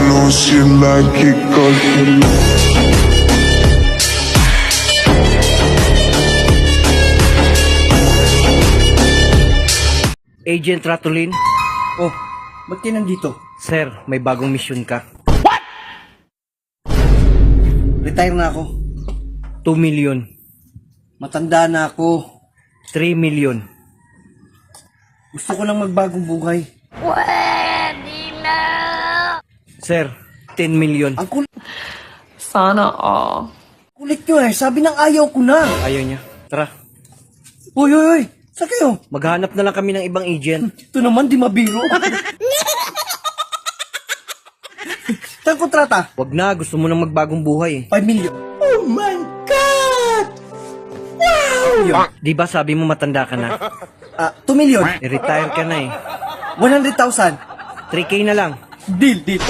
no, she like it 'cause you Agent Ratulin, Oh, ba't ka nandito? sir, may bagong mission ka. Retire na ako. 2 million, Matanda na ako. 3 million. Gusto ko lang magbagong buhay. Sir, 10 million. Ang kulit Sana all. nyo eh. Sabi ng ayaw ko na. Ayaw niya. Tara, Uy, uy, uy. Saan kayo? maghanap na lang kami ng ibang agent. Ito naman, di mabiro. Saan kontrata? Wag na, gusto mo nang magbagong buhay. 5 million. Oh my God! Wow! Di ba sabi mo matanda ka na? 2 million. I-retire ka na eh. 100,000. 3K na lang. Deal, deal.